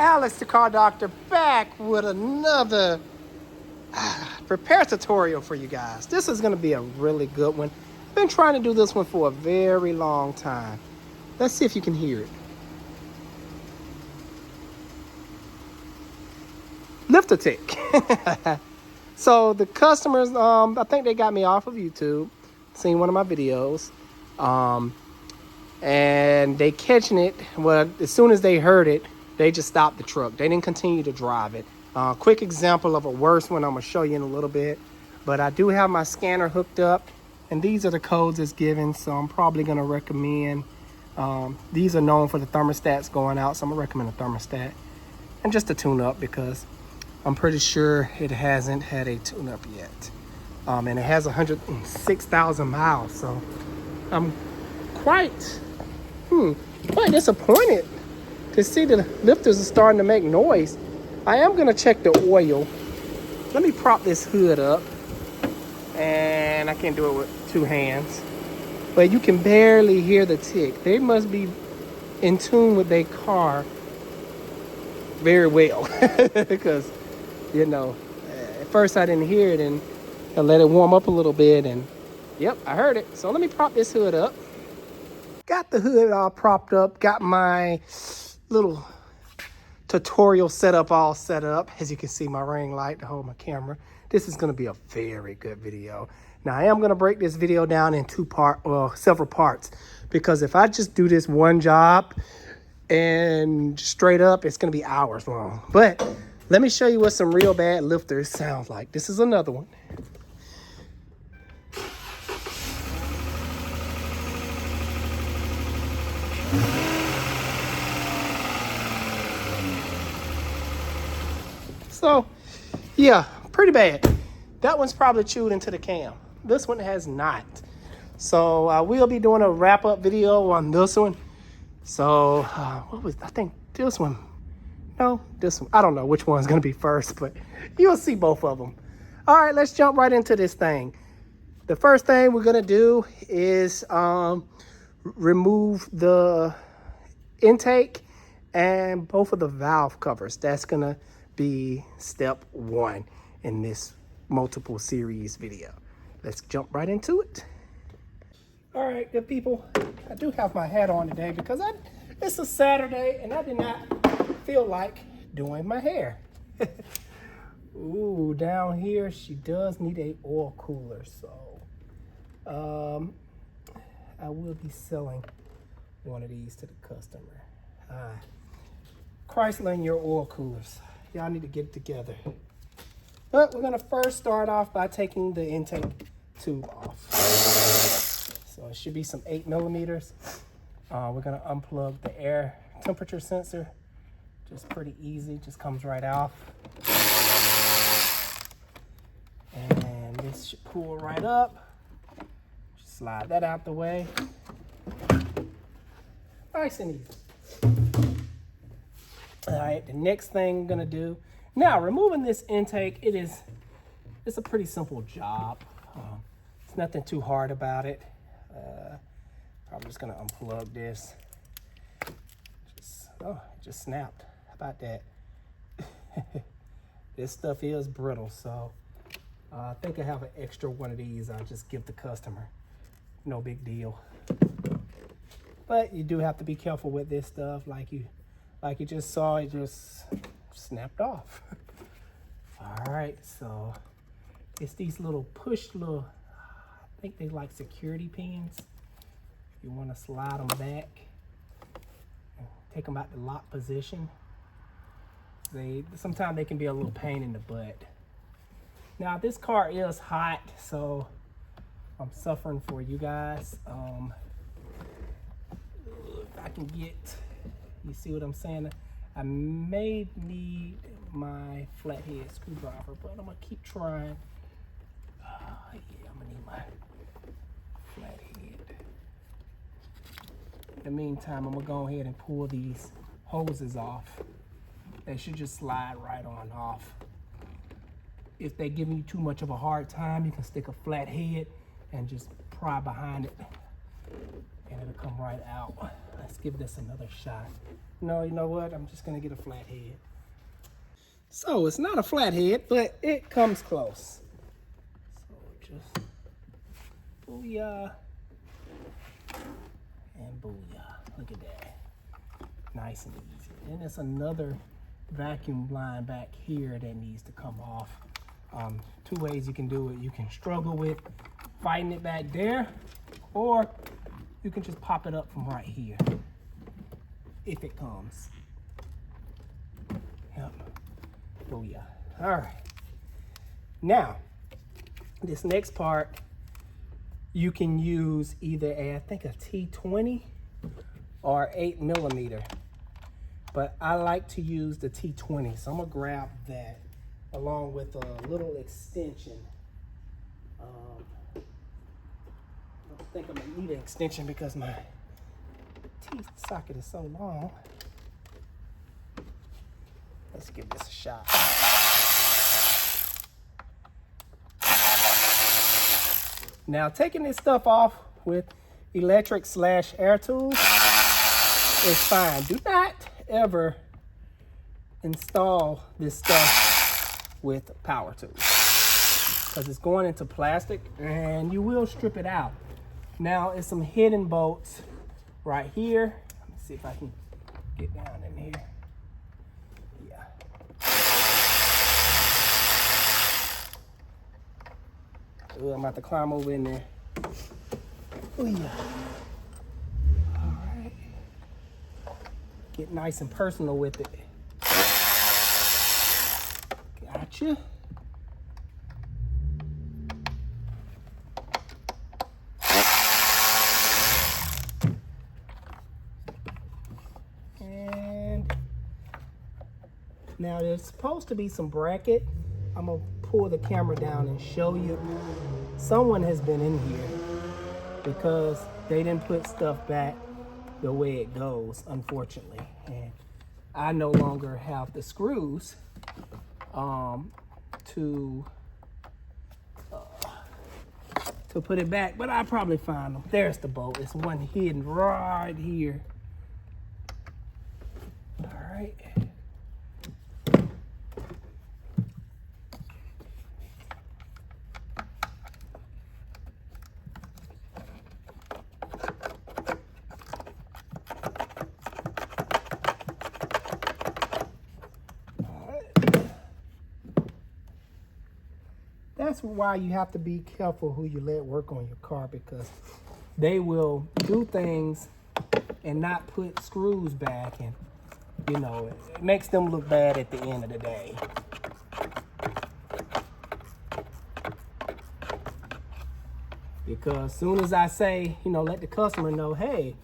Alex the Car Doctor back with another repair tutorial for you guys. This is going to be a really good one. Been trying to do this one for a very long time. Let's see if you can hear it. Lifter tick. So the customers, I think they got me off of YouTube, seen one of my videos, and they catching it. Well, as soon as they heard it, they just stopped the truck. They didn't continue to drive it. Quick example of a worse one I'm gonna show you in a little bit, but I do have my scanner hooked up, and these are the codes it's given, so I'm probably gonna recommend, these are known for the thermostats going out, so I'm gonna recommend a thermostat and just a tune up because I'm pretty sure it hasn't had a tune up yet. And it has 106,000 miles, so I'm quite disappointed to see the lifters are starting to make noise. I am gonna check the oil. Let me prop this hood up, and I can't do it with two hands, but you can barely hear the tick. They must be in tune with their car very well because, you know, at first I didn't hear it, and I let it warm up a little bit, and yep, I heard it. So let me prop this hood up. Got the hood all propped up, got my little tutorial setup all set up. As you can see, my ring light to hold my camera. This is gonna be a very good video. Now I am gonna break this video down in several parts, because if I just do this one job and straight up, it's gonna be hours long. But let me show you what some real bad lifters sound like. This is another one. So, yeah, pretty bad. That one's probably chewed into the cam. This one has not. So I will be doing a wrap-up video on this one. So, I think this one. No, this one. I don't know which one's gonna be first, but you'll see both of them. All right, let's jump right into this thing. The first thing we're gonna do is remove the intake and both of the valve covers. That's gonna be step one in this multiple series video. Let's jump right into it. All right, good people, I do have my hat on today because it's a Saturday and I did not feel like doing my hair. Ooh, down here she does need a oil cooler, so I will be selling one of these to the customer. Chrysler and your oil coolers, y'all need to get it together. But we're gonna first start off by taking the intake tube off. So it should be some 8 millimeters. We're gonna unplug the air temperature sensor. Just pretty easy, just comes right off. And this should pull right up. Just slide that out the way. Nice and easy. All right, the next thing I'm gonna do, now removing this intake, it's a pretty simple job. It's nothing too hard about it. Probably just gonna unplug this. It just snapped. How about that? This stuff is brittle, so I think I have an extra one of these. I'll just give the customer. No big deal. But you do have to be careful with this stuff. Like you just saw, it just snapped off. All right, so it's these little I think they like security pins. You want to slide them back and take them out the lock position. Sometimes they can be a little pain in the butt. Now this car is hot, so I'm suffering for you guys. If I can get, you see what I'm saying? I may need my flathead screwdriver, but I'm gonna keep trying. Yeah, I'm gonna need my flathead. In the meantime, I'm gonna go ahead and pull these hoses off. They should just slide right on off. If they give you too much of a hard time, you can stick a flathead and just pry behind it and it'll come right out. Let's give this another shot. No, you know what? I'm just gonna get a flathead. So it's not a flathead, but it comes close. So just booyah and booyah. Look at that. Nice and easy. And there's another vacuum line back here that needs to come off. Two ways you can do it. You can struggle with fighting it back there, or you can just pop it up from right here if it comes. Yep. Oh yeah. All right. Now, this next part, you can use either I think a T20 or 8mm. But I like to use the T20, so I'm gonna grab that along with a little extension. I think I'm gonna need an extension because my teeth socket is so long. Let's give this a shot. Now, taking this stuff off with electric/air tools is fine. Do not ever install this stuff with power tools because it's going into plastic and you will strip it out. Now, it's some hidden bolts right here. Let me see if I can get down in here. Yeah. Ooh, I'm about to climb over in there. Oh yeah. All right. Get nice and personal with it. Gotcha. And now there's supposed to be some bracket. I'm gonna pull the camera down and show you. Someone has been in here because they didn't put stuff back the way it goes, unfortunately. And I no longer have the screws to put it back, but I probably find them. There's the bolt. It's one hidden right here. All right. That's why you have to be careful who you let work on your car, because they will do things and not put screws back, and you know, it makes them look bad at the end of the day. Because as soon as I say, you know, let the customer know, hey,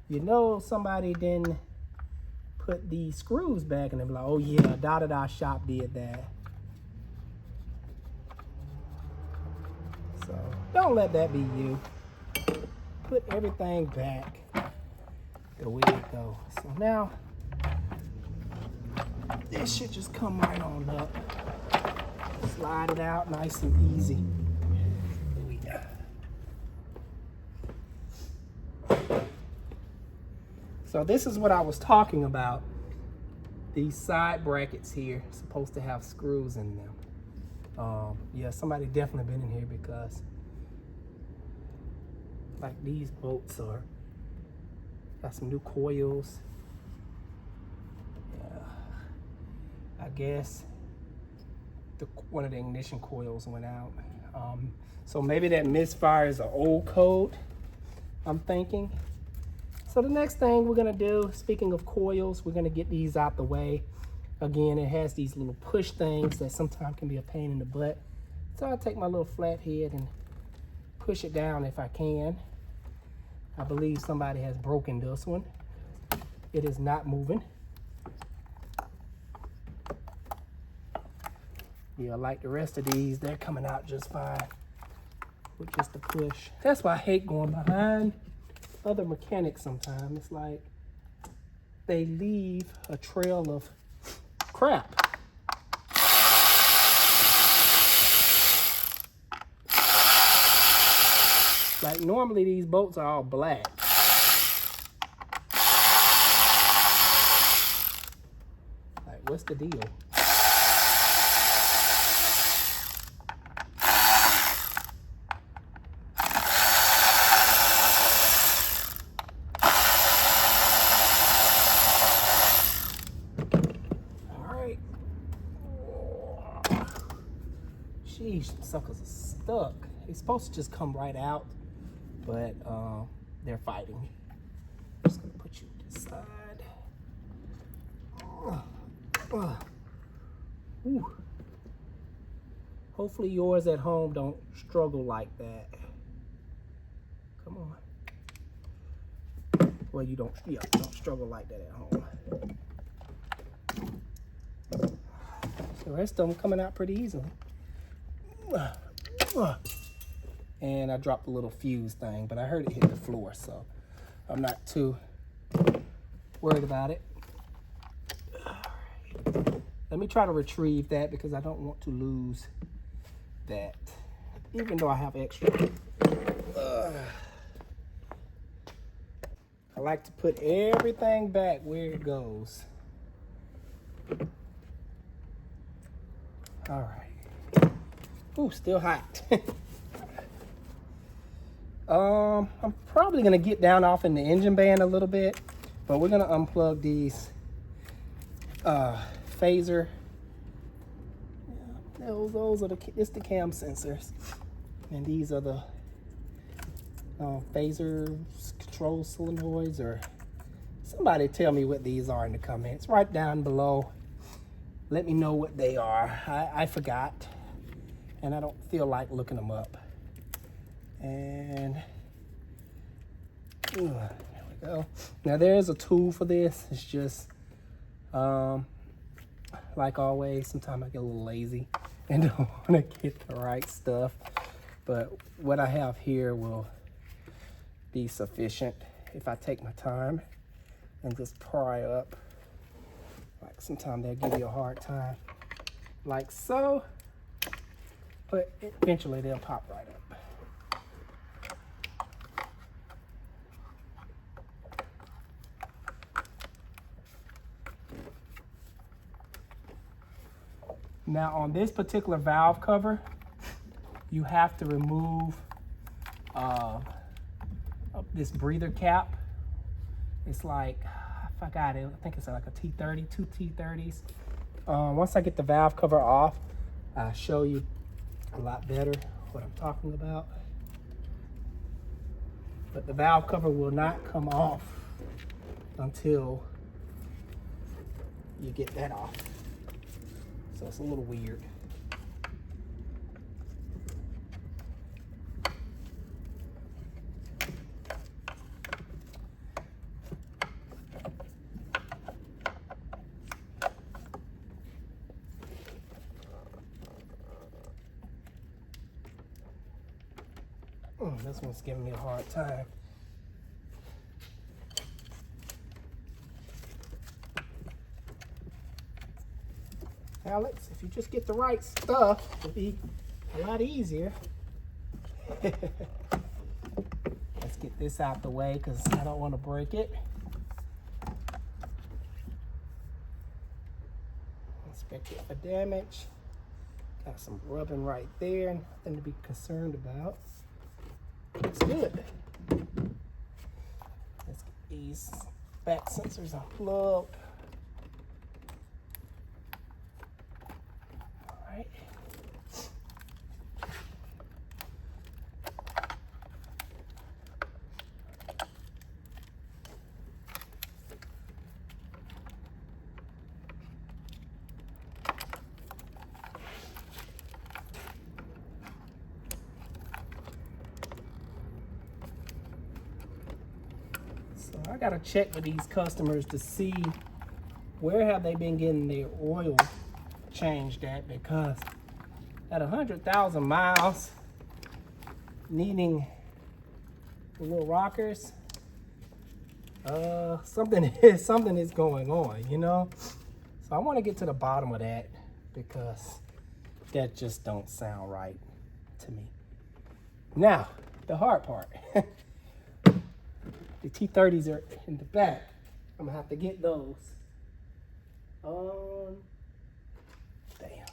you know, somebody didn't put the screws back, and they're like, oh yeah, da-da-da shop did that. So don't let that be you. Put everything back the way it goes. So now this should just come right on up. Slide it out nice and easy. So this is what I was talking about. These side brackets here are supposed to have screws in them. Yeah, somebody definitely been in here, because like these bolts are got some new coils. Yeah, I guess one of the ignition coils went out. So maybe that misfire is an old code, I'm thinking. So the next thing we're gonna do, speaking of coils, we're gonna get these out the way. Again, it has these little push things that sometimes can be a pain in the butt. So I'll take my little flathead and push it down if I can. I believe somebody has broken this one. It is not moving. Yeah, like the rest of these, they're coming out just fine with just a push. That's why I hate going behind other mechanics sometimes. It's like they leave a trail of crap. Like normally these bolts are all black. What's the deal? Sheesh, suckers are stuck. They're supposed to just come right out, but they're fighting. I'm just gonna put you this side. Ooh. Hopefully yours at home don't struggle like that. Come on. Well, you don't, yeah, don't struggle like that at home. The rest of them coming out pretty easily. And I dropped a little fuse thing, but I heard it hit the floor, so I'm not too worried about it. Let me try to retrieve that because I don't want to lose that, even though I have extra. I like to put everything back where it goes. All right. Ooh, still hot. I'm probably gonna get down off in the engine band a little bit, but we're gonna unplug these phaser. Those are it's the cam sensors, and these are the phaser control solenoids, or somebody tell me what these are in the comments right down below. Let me know what they are. I forgot, and I don't feel like looking them up. And there we go. Now there's a tool for this. It's just like always, sometimes I get a little lazy and don't want to get the right stuff, but what I have here will be sufficient if I take my time and just pry up. Like sometimes they'll give you a hard time like so, but eventually they'll pop right up. Now on this particular valve cover, you have to remove this breather cap. It's like, I forgot it, I think it's like a T30, two T30s. Once I get the valve cover off, I'll show you a lot better what I'm talking about. But the valve cover will not come off until you get that off. So it's a little weird. This one's giving me a hard time. Alex, if you just get the right stuff, it'll be a lot easier. Let's get this out the way because I don't want to break it. Inspect it for damage. Got some rubbing right there, nothing to be concerned about. Looks good. Let's get these back sensors unplugged. All right. I gotta check with these customers to see where have they been getting their oil changed at, because at 100,000 miles, needing the little rockers, something is going on, you know. So I want to get to the bottom of that because that just don't sound right to me. Now, the hard part. The T30s are in the back. I'm gonna have to get those. Damn.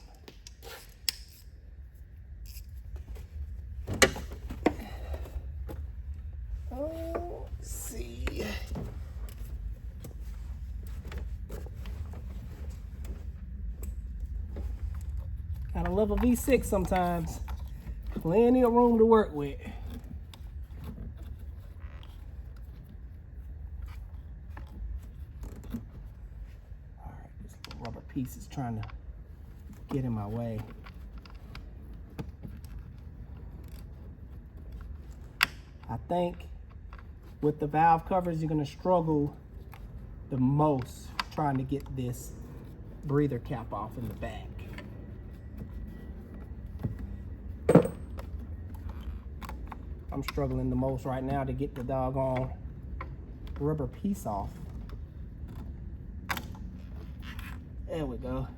Oh, let's see. Gotta love a V6 sometimes. Plenty of room to work with. All right, this little rubber piece is trying to get in my way. I think with the valve covers, you're gonna struggle the most trying to get this breather cap off in the back. I'm struggling the most right now to get the doggone rubber piece off. There we go.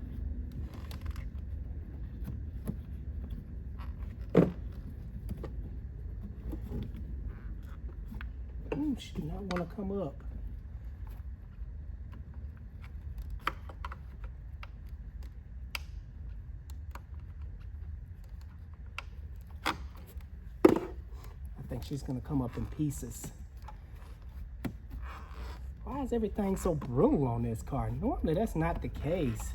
Ooh, she do not want to come up. I think she's gonna come up in pieces. Why is everything so brutal on this car? Normally that's not the case.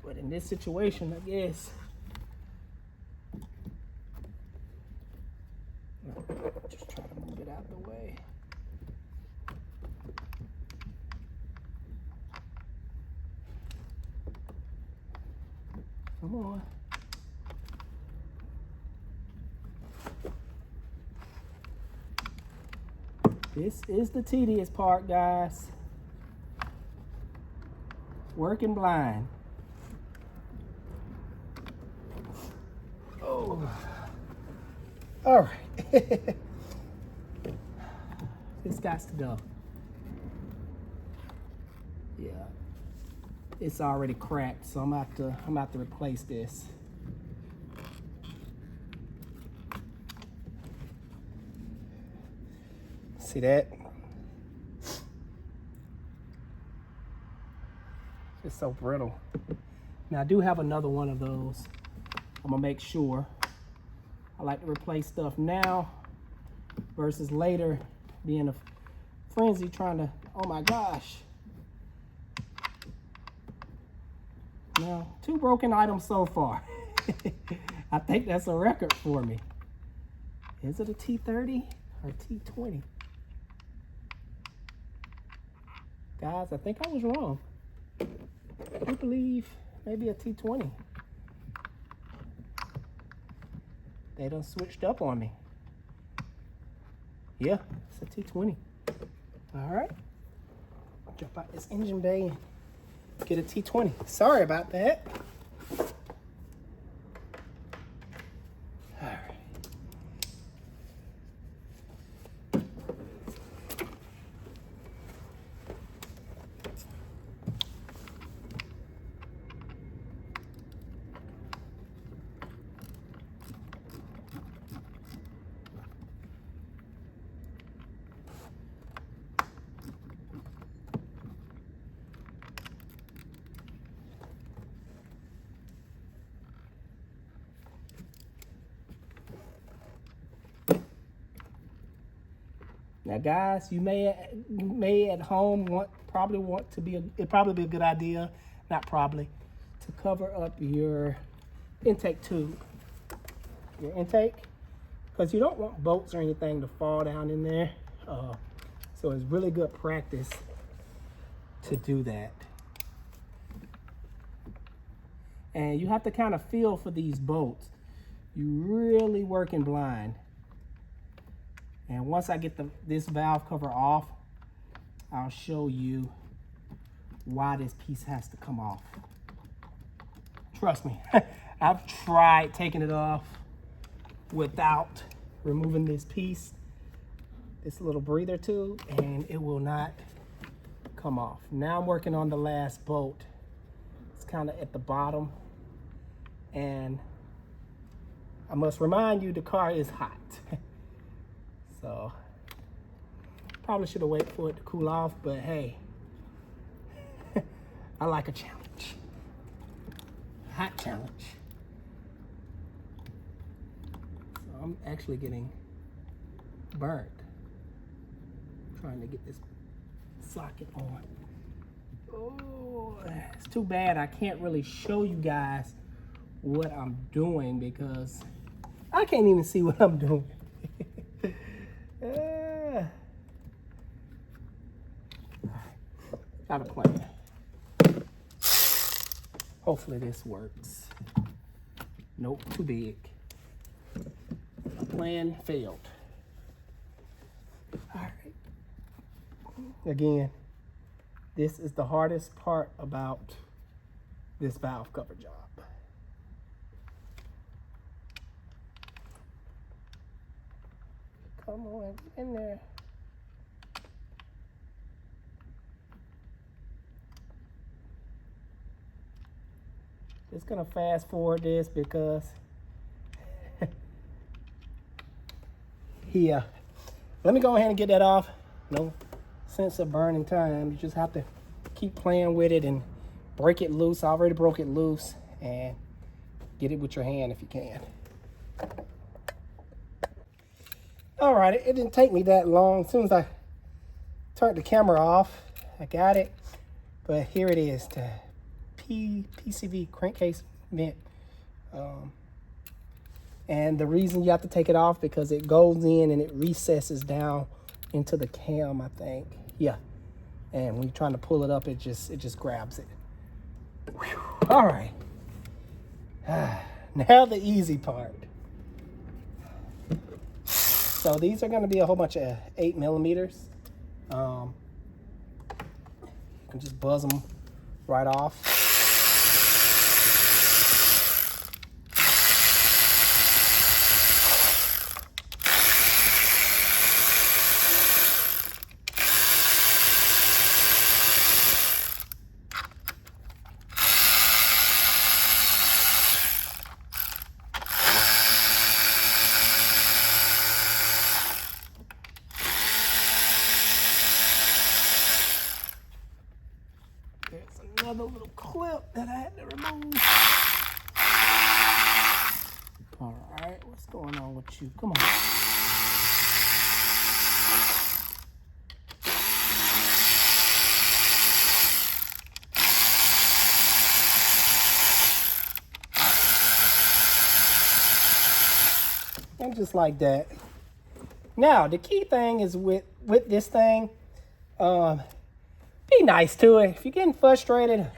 But in this situation, I guess. Just try to move it out the way. Come on. This is the tedious part, guys. Working blind. Oh. All right. This got to go. Yeah. It's already cracked, so I'm about to replace this. See that? It's so brittle. Now I do have another one of those. I'm gonna make sure. I like to replace stuff now versus later being a frenzy trying to, oh my gosh. Now, 2 broken items so far. I think that's a record for me. Is it a T30 or T20? Guys, I think I was wrong. I believe maybe a T20. They done switched up on me. Yeah, it's a T20. All right. Jump out this engine bay and get a T20. Sorry about that. All right. Now, guys, you may at home probably be a good idea, not probably, to cover up your intake tube, your intake, because you don't want bolts or anything to fall down in there. So it's really good practice to do that. And you have to kind of feel for these bolts. You really working blind. And once I get this valve cover off, I'll show you why this piece has to come off. Trust me, I've tried taking it off without removing this piece, this little breather tube, and it will not come off. Now I'm working on the last bolt. It's kind of at the bottom. And I must remind you, the car is hot. So probably should have waited for it to cool off, but hey, I like a challenge. Hot challenge. So I'm actually getting burnt trying to get this socket on. Oh, it's too bad I can't really show you guys what I'm doing because I can't even see what I'm doing. Got a plan. Hopefully this works. Nope, too big. My plan failed. All right. Again, this is the hardest part about this valve cover job. Come on, get in there. Just gonna fast forward this because yeah. Let me go ahead and get that off. No sense of burning time. You just have to keep playing with it and break it loose. I already broke it loose, and get it with your hand if you can. All right, it didn't take me that long. As soon as I turned the camera off, I got it. But here it is, the PCV crankcase vent. And the reason you have to take it off because it goes in and it recesses down into the cam, I think. Yeah. And when you're trying to pull it up, it just grabs it. Whew. All right. Now the easy part. So these are going to be a whole bunch of 8mm. You can just buzz them right off. There's another little clip that I had to remove. All right, what's going on with you? Come on. And just like that. Now, the key thing is with this thing, be nice to it. If you're getting frustrated,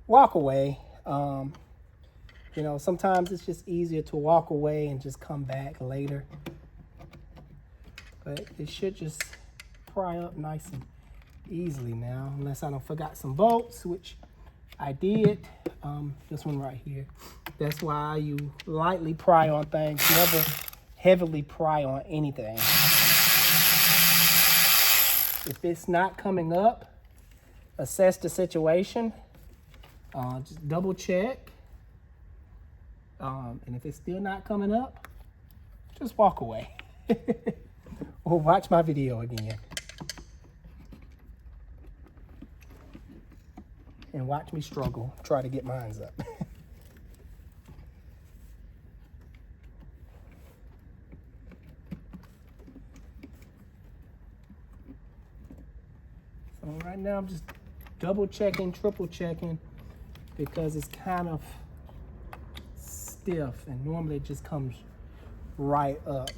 walk away. You know, sometimes it's just easier to walk away and just come back later. But it should just pry up nice and easily now, unless I don't forgot some bolts, which I did. This one right here. That's why you lightly pry on things, never heavily pry on anything. If it's not coming up, assess the situation. Just double check. And if it's still not coming up, just walk away. Or watch my video again. And watch me struggle, try to get mine up. So right now I'm just double checking, triple checking, because it's kind of stiff and normally it just comes right up.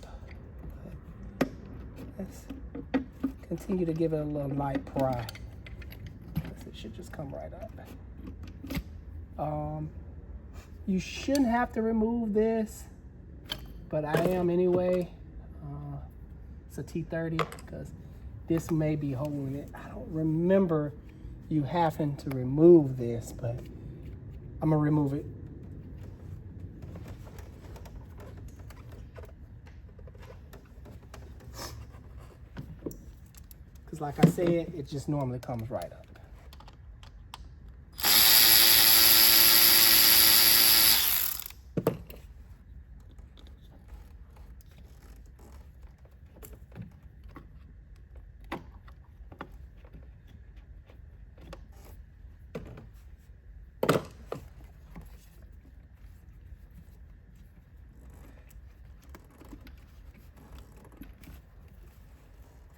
Let's continue to give it a little light pry. It should just come right up. You shouldn't have to remove this, but I am anyway. It's a T30 because this may be holding it. I don't remember you having to remove this, but I'm gonna remove it. Because like I said, it just normally comes right up.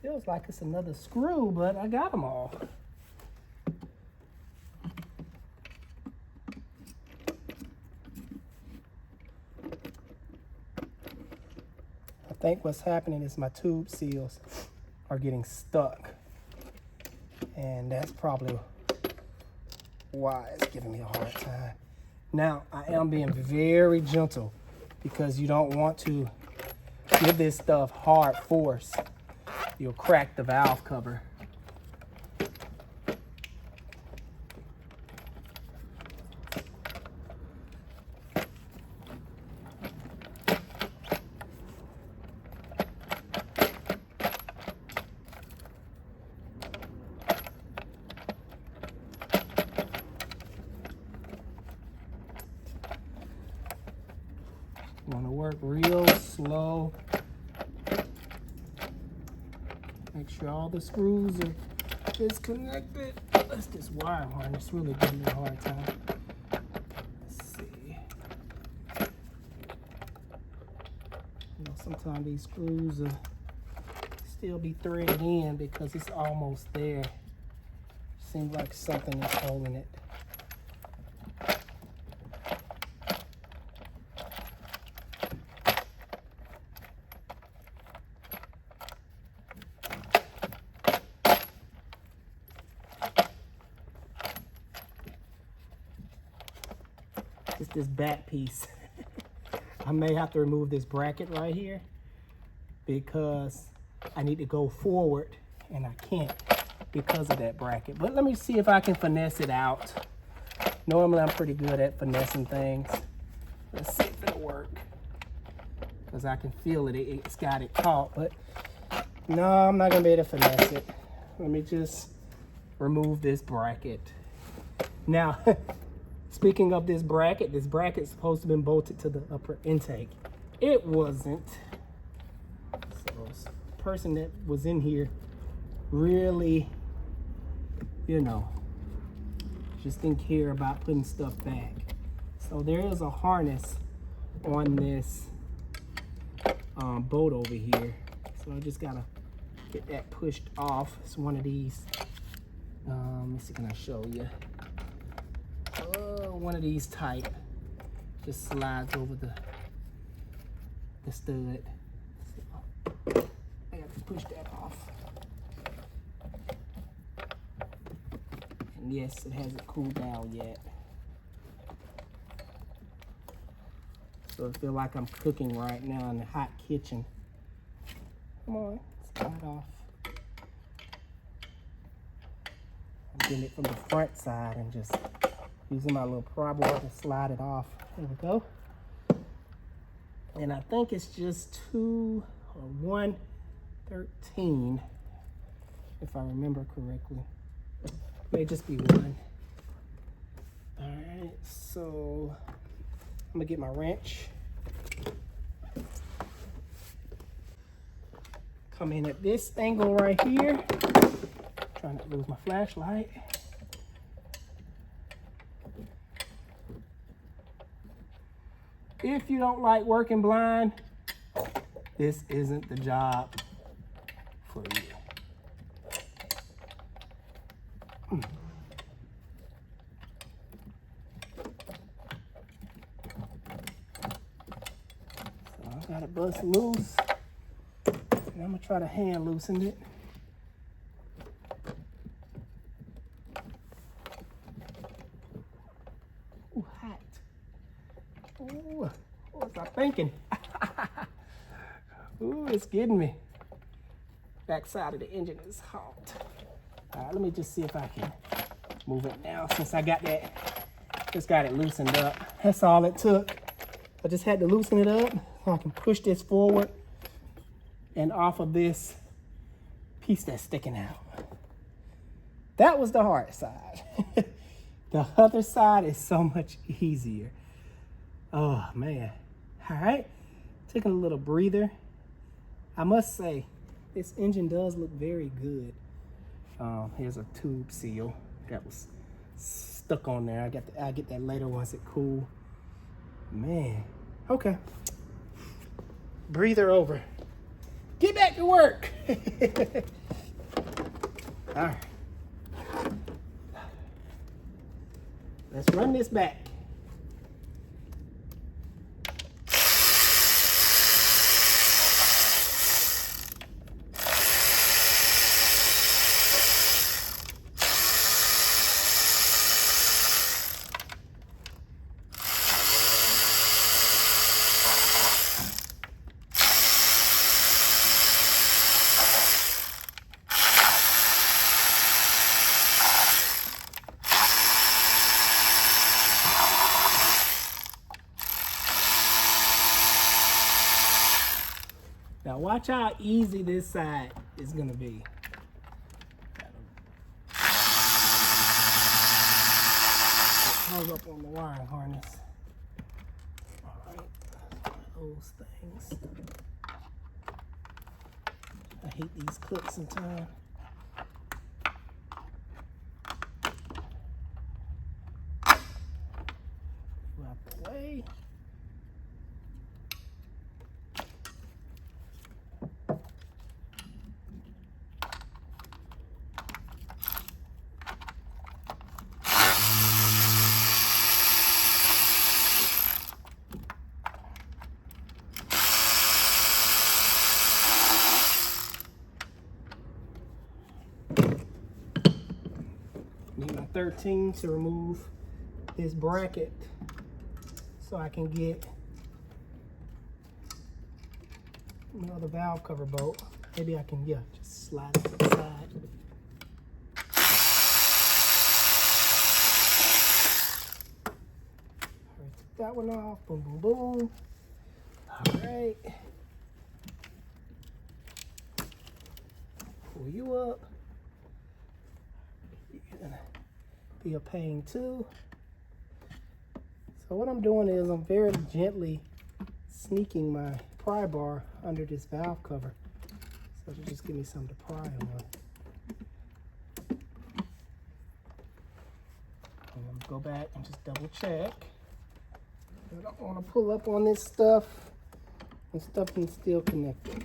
Feels like it's another screw, but I got them all. I think what's happening is my tube seals are getting stuck. And that's probably why it's giving me a hard time. Now, I am being very gentle because you don't want to give this stuff hard force. You'll crack the valve cover. You want to work real slow. Make sure all the screws are disconnected. That's this wire harness really giving me a hard time. Let's see. You know, sometimes these screws will still be threaded in because it's almost there. Seems like something is holding it. It's this back piece. I may have to remove this bracket right here because I need to go forward and I can't because of that bracket. But let me see if I can finesse it out. Normally I'm pretty good at finessing things. Let's see if it'll work. Because I can feel it, it's got it caught, but no, I'm not gonna be able to finesse it. Let me just remove this bracket. Now, speaking of this bracket's supposed to have been bolted to the upper intake. It wasn't. So the person that was in here really, you know, just didn't care about putting stuff back. So there is a harness on this bolt over here. So I just gotta get that pushed off. It's one of these. Let me see, can I show you? One of these type just slides over the stud. So I have to push that off. And yes, it hasn't cooled down yet. So I feel like I'm cooking right now in the hot kitchen. Come on, slide off. I'm getting it from the front side and just using my little pry bar to slide it off. There we go. And I think it's just 2 or 113, if I remember correctly. May just be 1. All right, so I'm gonna get my wrench. Come in at this angle right here. Trying not to lose my flashlight. If you don't like working blind, this isn't the job for you. So I got it bust loose, and I'm gonna try to hand loosen it. Ooh, hot. Ooh, what was I thinking? Ooh, it's getting me. Back side of the engine is hot. All right, let me just see if I can move it now since I got that, just got it loosened up. That's all it took. I just had to loosen it up so I can push this forward and off of this piece that's sticking out. That was the hard side. The other side is so much easier. Oh man. All right, taking a little breather. I must say, this engine does look very good. Here's a tube seal that was stuck on there. I'll get that later once it cool. Man, okay. Breather over. Get back to work. All right. Let's run this back. Now watch how easy this side is gonna be. Hung up on the wiring harness. All right, those things. I hate these clips sometimes. Out the way. Need my 13 to remove this bracket so I can get another valve cover bolt. Maybe I can, yeah, just slide it to the side. All right, took that one off. Boom, boom, boom. All right. Pull you up. Be a pain too. So what I'm doing is I'm very gently sneaking my pry bar under this valve cover, so to just give me something to pry on. And go back and just double check. I don't want to pull up on this stuff, and stuff can still connect it.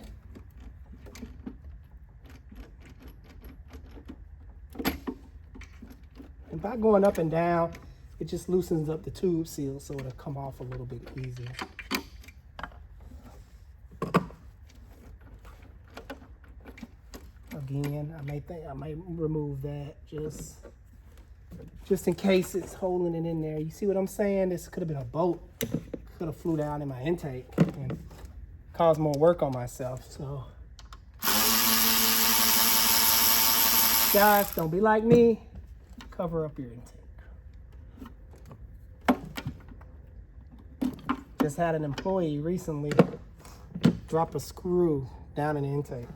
And by going up and down, it just loosens up the tube seal so it'll come off a little bit easier. Again, I might remove that just in case it's holding it in there. You see what I'm saying? This could have been a bolt. Could have flew down in my intake and caused more work on myself. So guys, don't be like me. Cover up your intake. Just had an employee recently drop a screw down in the intake.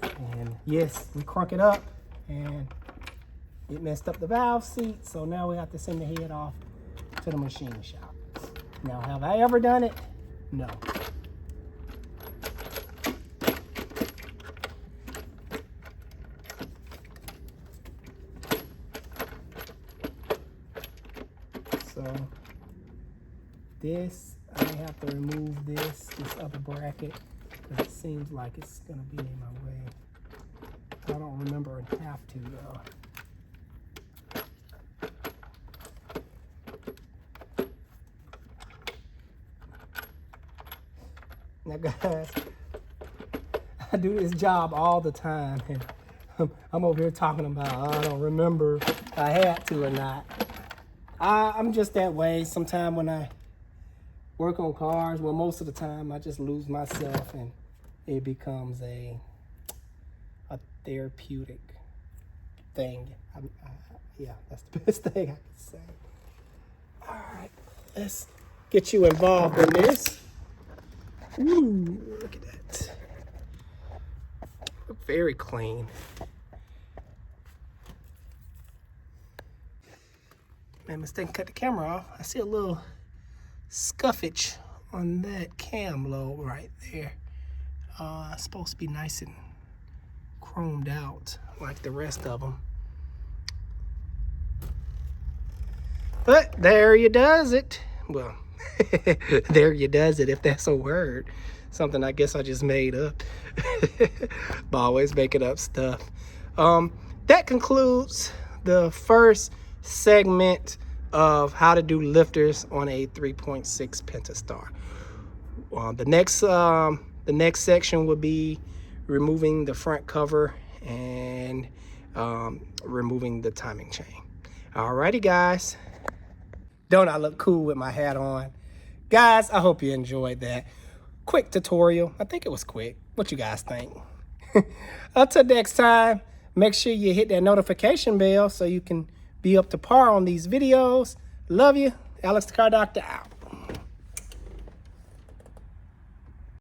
And yes, we crunk it up and it messed up the valve seat. So now we have to send the head off to the machine shop. Now, have I ever done it? No. So this, I have to remove this upper bracket because it seems like it's gonna be in my way. I don't remember I have to though. Now guys, I do this job all the time and I'm over here talking about I don't remember if I had to or not. I'm just that way. Sometimes when I work on cars, well, most of the time I just lose myself and it becomes a therapeutic thing. Yeah, that's the best thing I can say. All right, let's get you involved in this. Ooh, look at that. Look very clean. Made a mistake, cut the camera off. I see a little scuffage on that cam lobe right there. It's supposed to be nice and chromed out like the rest of them. But there you does it. Well, There you does it, if that's a word. Something I guess I just made up. But always making up stuff. That concludes the first segment of how to do lifters on a 3.6 Pentastar. The next section will be removing the front cover and removing the timing chain. Alrighty, guys. Don't I look cool with my hat on? Guys, I hope you enjoyed that quick tutorial. I think it was quick. What you guys think? Until next time, make sure you hit that notification bell so you can be up to par on these videos. Love you. Alex the Car Doctor out.